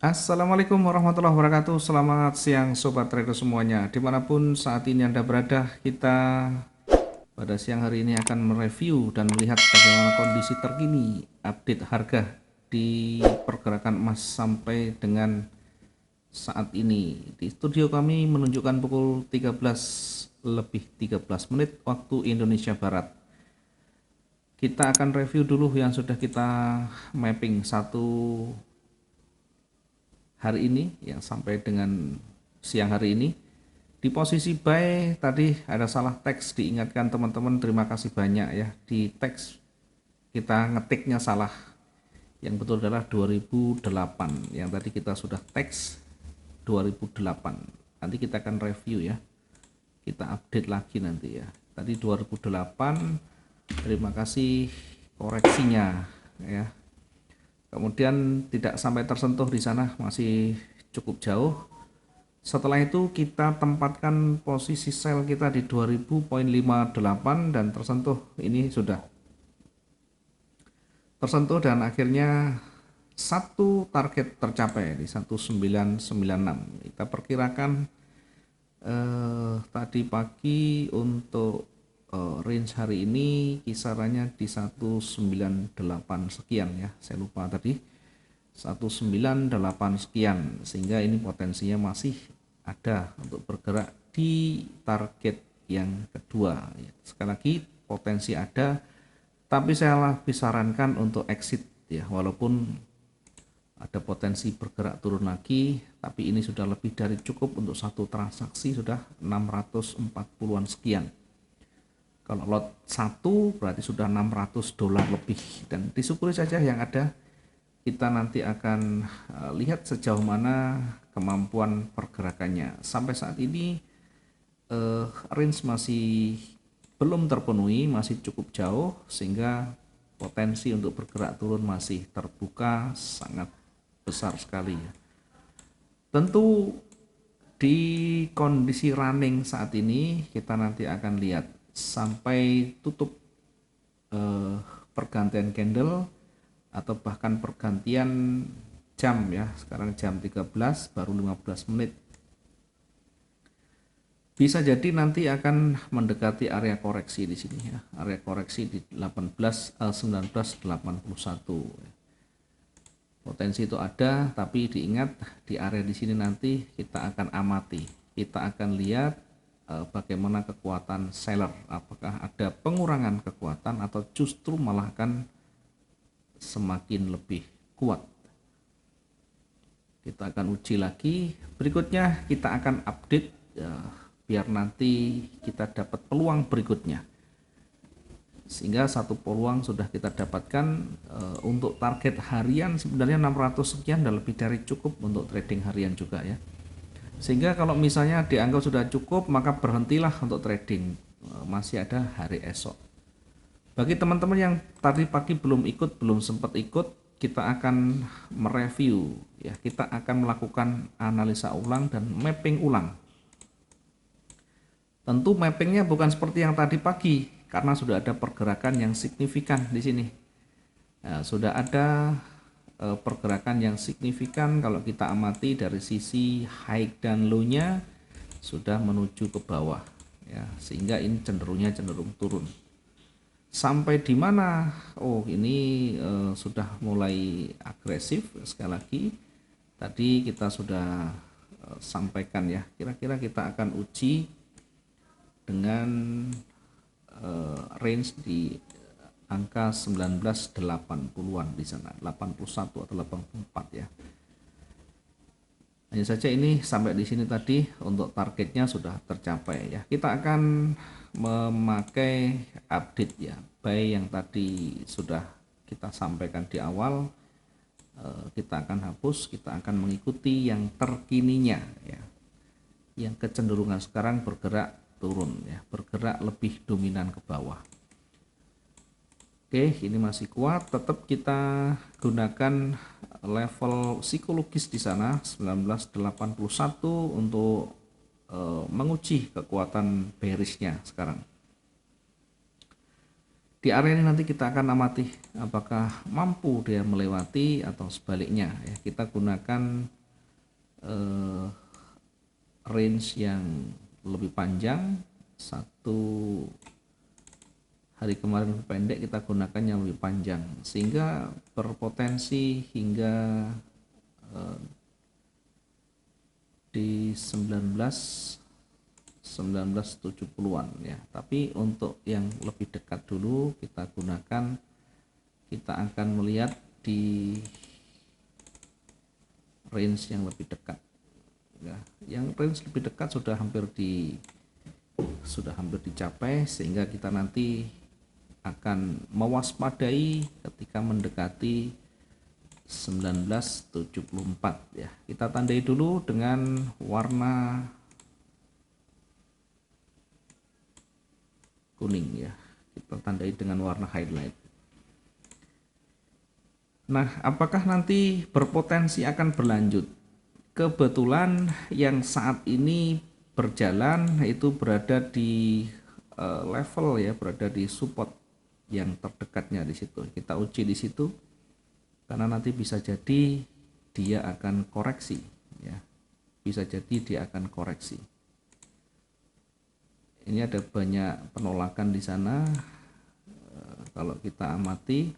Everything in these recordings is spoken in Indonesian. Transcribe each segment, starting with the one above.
Assalamualaikum warahmatullahi wabarakatuh. Selamat siang Sobat Trader semuanya. Dimanapun saat ini Anda berada, kita pada siang hari ini akan mereview dan melihat bagaimana kondisi terkini update harga di pergerakan emas sampai dengan saat ini. Di studio kami menunjukkan pukul 13 lebih 13 menit waktu Indonesia Barat. Kita akan review dulu yang sudah kita mapping satu hari ini yang sampai dengan siang hari ini. Di posisi buy tadi ada salah teks, diingatkan teman-teman, terima kasih banyak ya. Di teks kita ngetiknya salah, yang betul adalah 2008, yang tadi kita sudah teks 2008. Nanti kita akan review ya, kita update lagi nanti ya. Tadi 2008, terima kasih koreksinya ya. Kemudian tidak sampai tersentuh di sana, masih cukup jauh. Setelah itu kita tempatkan posisi sell kita di 2000.58 dan tersentuh, ini sudah tersentuh dan akhirnya satu target tercapai di 1996. Kita perkirakan tadi pagi untuk range hari ini kisarannya di 198 sekian ya, saya lupa tadi 198 sekian, sehingga ini potensinya masih ada untuk bergerak di target yang kedua. Sekali lagi potensi ada, tapi saya lebih sarankan untuk exit ya, walaupun ada potensi bergerak turun lagi, tapi ini sudah lebih dari cukup untuk satu transaksi, sudah 640-an sekian. Kalau lot 1 berarti sudah $600 lebih, dan disyukuri saja yang ada. Kita nanti akan lihat sejauh mana kemampuan pergerakannya. Sampai saat ini range masih belum terpenuhi, masih cukup jauh, sehingga potensi untuk bergerak turun masih terbuka sangat besar sekali ya. Tentu di kondisi running saat ini kita nanti akan lihat sampai tutup pergantian candle atau bahkan pergantian jam ya. Sekarang jam 13 baru 15 menit. Bisa jadi nanti akan mendekati area koreksi di sini ya. Area koreksi di 1981. Potensi itu ada, tapi diingat di area di sini nanti kita akan amati. Kita akan lihat bagaimana kekuatan seller, apakah ada pengurangan kekuatan atau justru malah akan semakin lebih kuat. Kita akan uji lagi. Berikutnya kita akan update ya, biar nanti kita dapat peluang berikutnya, sehingga satu peluang sudah kita dapatkan. Untuk target harian sebenarnya 600 sekian dan lebih dari cukup untuk trading harian juga ya, sehingga kalau misalnya dianggap sudah cukup maka berhentilah untuk trading. Masih ada hari esok. Bagi teman-teman yang tadi pagi belum ikut, belum sempat ikut, kita akan mereview ya, kita akan melakukan analisa ulang dan mapping ulang. Tentu mappingnya bukan seperti yang tadi pagi karena sudah ada pergerakan yang signifikan di sini. Nah, sudah ada pergerakan yang signifikan kalau kita amati dari sisi high dan low-nya sudah menuju ke bawah ya, sehingga ini cenderung turun. Sampai di mana? Oh, ini sudah mulai agresif. Sekali lagi tadi kita sudah sampaikan ya, kira-kira kita akan uji dengan range di angka 1980-an di sana, 81 atau 84 ya. Hanya saja ini sampai di sini tadi untuk targetnya sudah tercapai ya. Kita akan memakai update ya, buy yang tadi sudah kita sampaikan di awal. Kita akan hapus, kita akan mengikuti yang terkininya ya, yang kecenderungan sekarang bergerak turun ya, bergerak lebih dominan ke bawah. Oke, ini masih kuat, tetap kita gunakan level psikologis di sana 1981 untuk menguji kekuatan bearishnya sekarang. Di area ini nanti kita akan amati apakah mampu dia melewati atau sebaliknya ya. Kita gunakan range yang lebih panjang. Satu hari kemarin lebih pendek, kita gunakan yang lebih panjang sehingga berpotensi hingga di 1970-an ya. Tapi untuk yang lebih dekat dulu kita gunakan, kita akan melihat di range yang lebih dekat ya. Yang range lebih dekat sudah hampir dicapai, sehingga kita nanti akan mewaspadai ketika mendekati 1974 ya. Kita tandai dulu dengan warna kuning ya. Kita tandai dengan warna highlight. Nah, apakah nanti berpotensi akan berlanjut? Kebetulan yang saat ini berjalan itu berada di level ya, berada di support yang terdekatnya di situ. Kita uji di situ. Karena nanti bisa jadi dia akan koreksi ya. Bisa jadi dia akan koreksi. Ini ada banyak penolakan di sana. Kalau kita amati,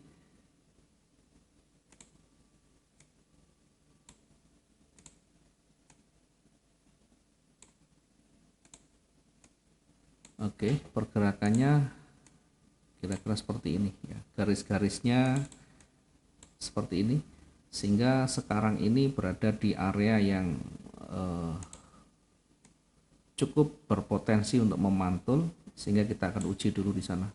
oke, pergerakannya kira-kira seperti ini ya. Garis-garisnya seperti ini, sehingga sekarang ini berada di area yang cukup berpotensi untuk memantul, sehingga kita akan uji dulu di sana.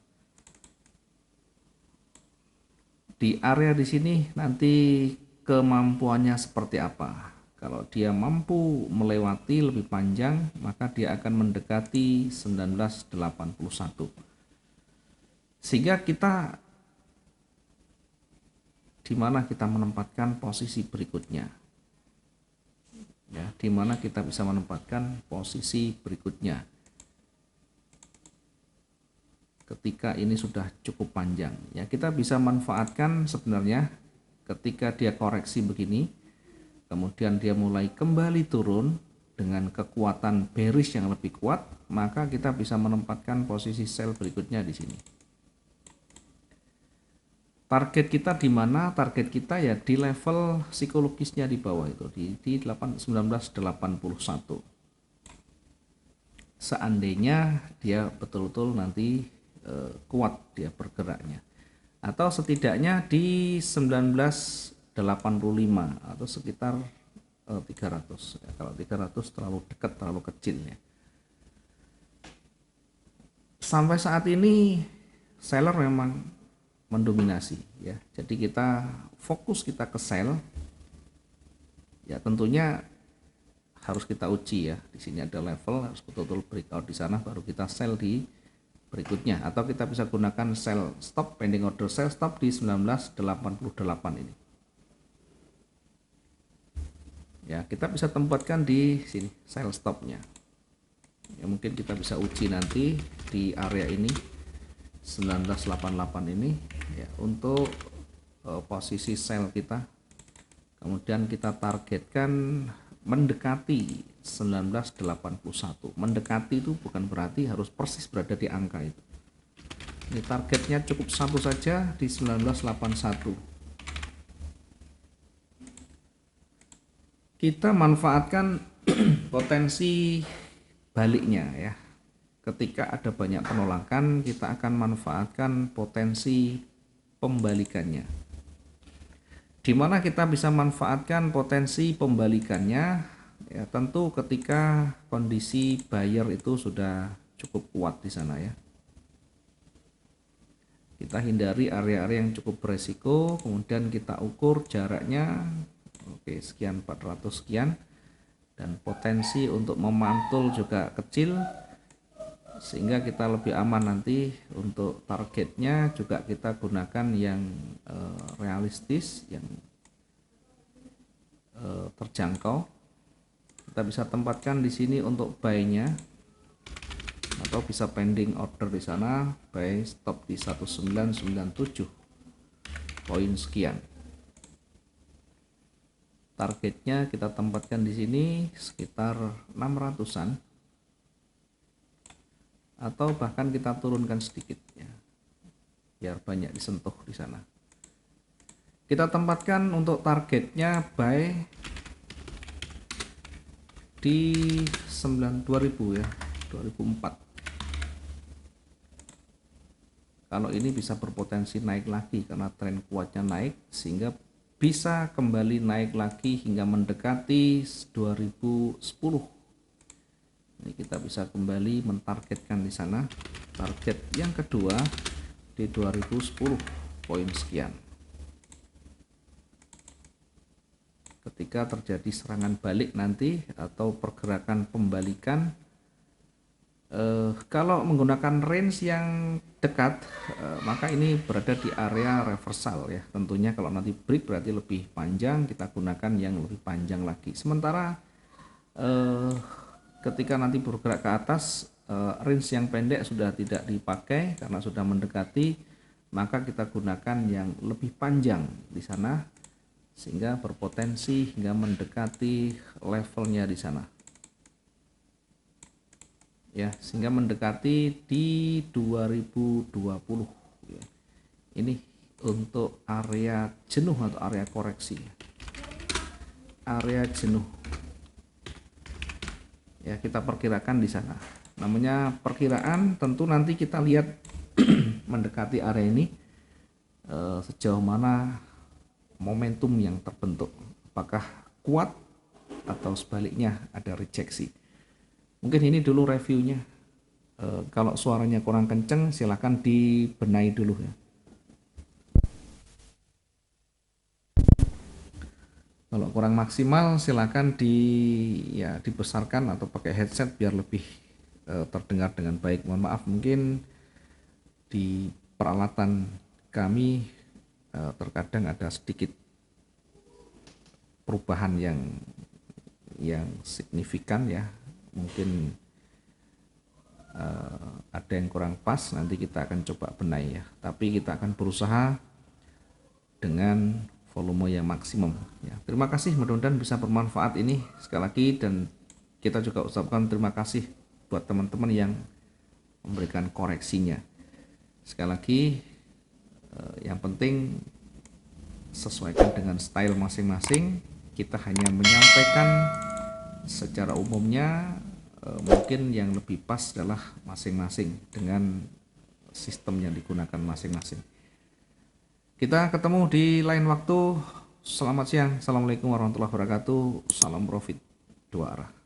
Di area di sini nanti kemampuannya seperti apa. Kalau dia mampu melewati lebih panjang, maka dia akan mendekati 1981. Sehingga kita di mana kita menempatkan posisi berikutnya ya, di mana kita bisa menempatkan posisi berikutnya ketika ini sudah cukup panjang ya. Kita bisa manfaatkan sebenarnya ketika dia koreksi begini, kemudian dia mulai kembali turun dengan kekuatan bearish yang lebih kuat, maka kita bisa menempatkan posisi sell berikutnya di sini. Target kita di mana? Target kita ya di level psikologisnya di bawah itu, di 1981. Seandainya dia betul-betul nanti kuat dia bergeraknya, atau setidaknya di 1985 atau sekitar 300 ya. Kalau 300 terlalu dekat, terlalu kecil ya. Sampai saat ini seller memang mendominasi ya. Jadi kita fokus kita ke sell. Ya tentunya harus kita uji ya. Di sini ada level, harus betul-betul breakout di sana baru kita sell di berikutnya, atau kita bisa gunakan sell stop, pending order sell stop di 1988 ini. Ya, kita bisa tempatkan di sini sell stopnya. Ya mungkin kita bisa uji nanti di area ini 1988 ini ya, untuk posisi sell kita. Kemudian kita targetkan mendekati 1981. Mendekati itu bukan berarti harus persis berada di angka itu. Ini targetnya cukup satu saja di 1981. Kita manfaatkan potensi baliknya ya. Ketika ada banyak penolakan, kita akan manfaatkan potensi pembalikannya. Di mana kita bisa manfaatkan potensi pembalikannya ya, tentu ketika kondisi buyer itu sudah cukup kuat di sana ya. Kita hindari area-area yang cukup beresiko, kemudian kita ukur jaraknya, oke sekian 400 sekian, dan potensi untuk memantul juga kecil, sehingga kita lebih aman nanti. Untuk targetnya juga kita gunakan yang realistis, yang terjangkau. Kita bisa tempatkan di sini untuk buy-nya atau bisa pending order di sana, buy stop di 1997 poin sekian. Targetnya kita tempatkan di sini sekitar 600-an atau bahkan kita turunkan sedikit ya, biar banyak disentuh di sana. Kita tempatkan untuk targetnya buy di 2000 ya, 2004. Kalau ini bisa berpotensi naik lagi karena tren kuatnya naik, sehingga bisa kembali naik lagi hingga mendekati 2010. Ini kita bisa kembali mentargetkan di sana. Target yang kedua di 2010 poin sekian. Ketika terjadi serangan balik nanti atau pergerakan pembalikan, kalau menggunakan range yang dekat, maka ini berada di area reversal ya. Tentunya kalau nanti break berarti lebih panjang, kita gunakan yang lebih panjang lagi. Sementara ketika nanti bergerak ke atas, range yang pendek sudah tidak dipakai karena sudah mendekati, maka kita gunakan yang lebih panjang di sana sehingga berpotensi hingga mendekati levelnya di sana. Ya, sehingga mendekati di 2020 ya. Ini untuk area jenuh atau area koreksi, area jenuh ya, kita perkirakan di sana. Namanya perkiraan, tentu nanti kita lihat mendekati area ini sejauh mana momentum yang terbentuk, apakah kuat atau sebaliknya ada rejeksi. Mungkin ini dulu reviewnya. Kalau suaranya kurang kenceng silahkan dibenahi dulu ya. Kalau kurang maksimal silahkan dibesarkan atau pakai headset biar lebih terdengar dengan baik. Mohon maaf, mungkin di peralatan kami terkadang ada sedikit perubahan yang signifikan ya. Mungkin ada yang kurang pas, nanti kita akan coba benahi ya. Tapi kita akan berusaha dengan volume yang maksimum ya. Terima kasih, mudah-mudahan bisa bermanfaat ini sekali lagi, dan kita juga ucapkan terima kasih buat teman-teman yang memberikan koreksinya. Sekali lagi, yang penting sesuaikan dengan style masing-masing. Kita hanya menyampaikan secara umumnya, mungkin yang lebih pas adalah masing-masing dengan sistem yang digunakan masing-masing. Kita ketemu di lain waktu. Selamat siang. Assalamualaikum warahmatullahi wabarakatuh. Salam profit dua arah.